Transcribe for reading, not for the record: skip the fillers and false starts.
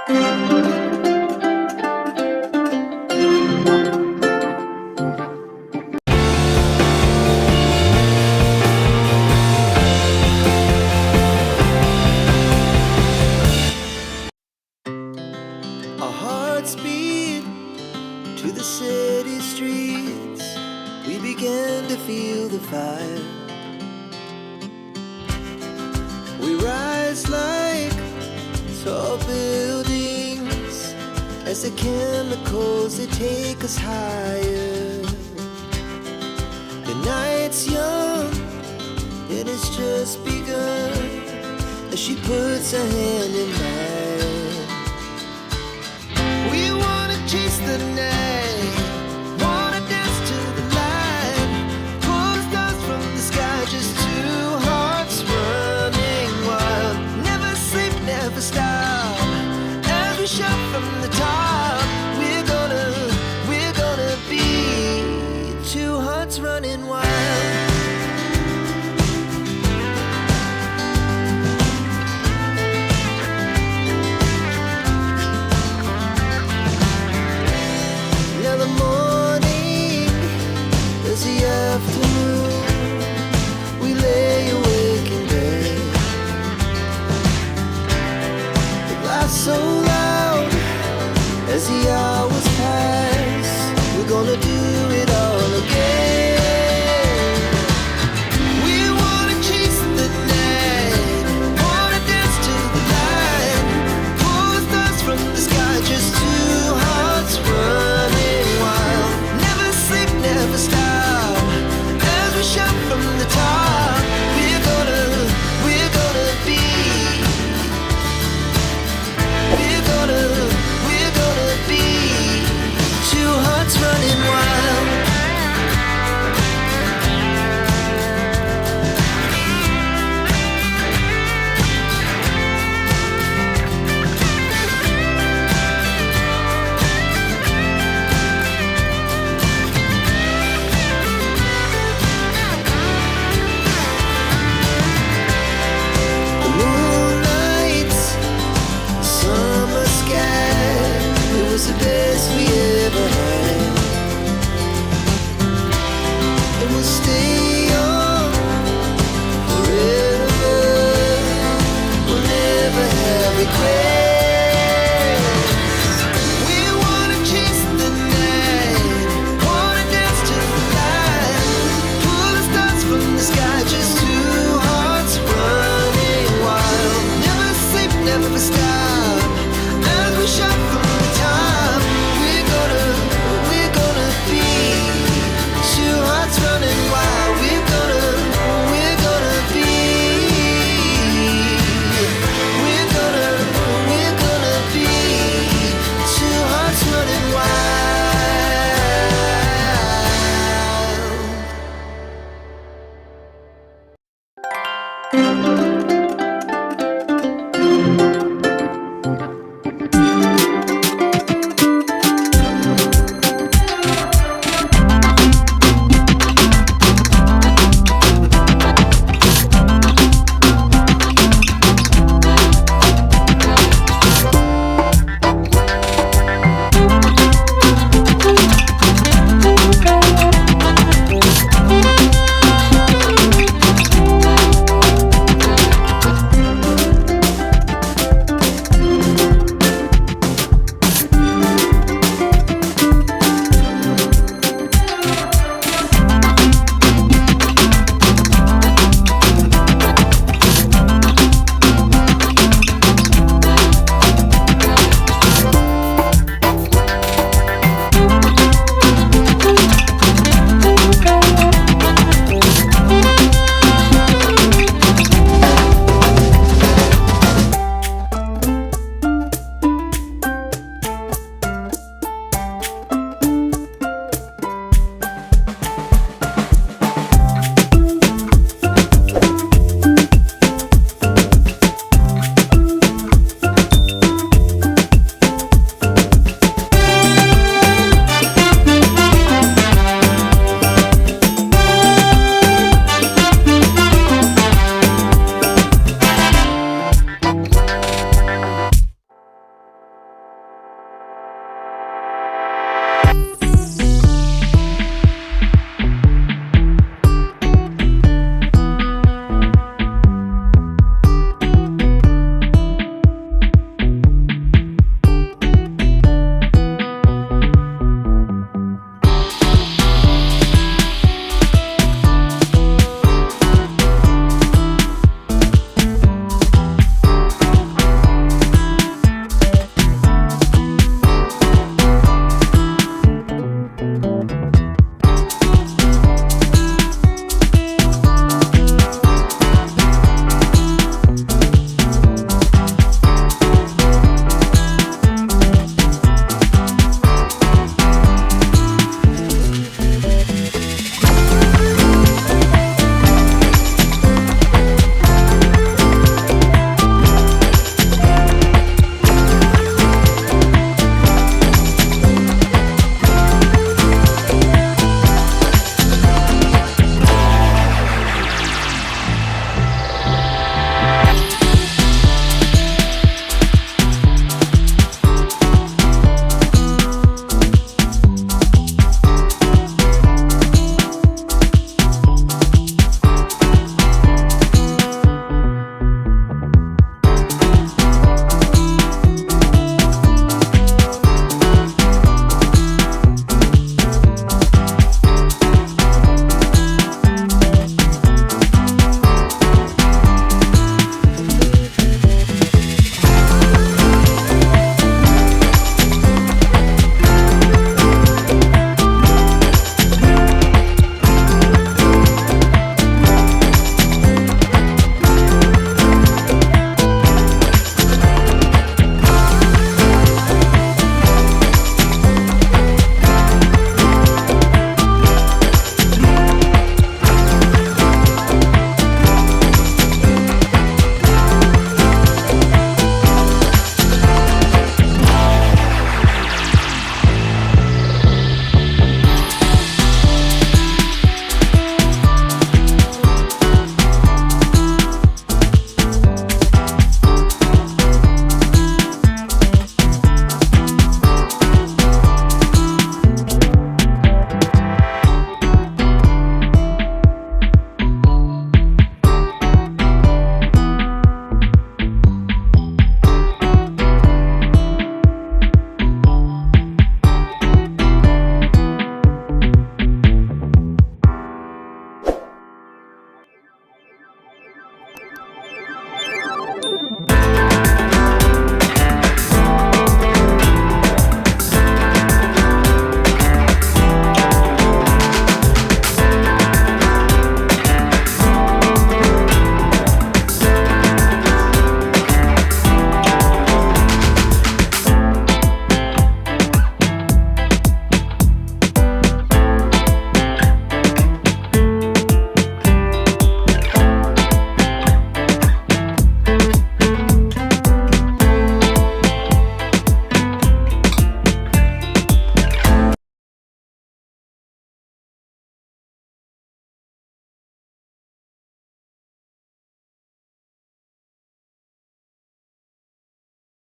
Our hearts beat to the city streets. We began to feel the fire. We rise like tall buildings as the chemicals, they take us higher. The night's young and it's just begun as she puts her hand in mine. We wanna chase the night, wanna dance to the light, pull stars from the sky, just two hearts running wild. Never sleep, never stop, as we shout from the top. We're gonna be two hearts running wild. Afternoon, we lay awake in bed. The laughs so loud as the hours pass. We're gonna do it all again. We wanna chase the night, wanna dance to the light, pull the stars from the sky, just two hearts running wild. Never sleep, never stop, shout from the top. We're gonna be, we're gonna be two hearts running wild. The best we ever had, and we'll stay on forever. We'll never have regrets. We wanna chase the night, wanna dance to the light, pull the stars from the sky, just two hearts running wild. Never sleep, never stop, as we shout.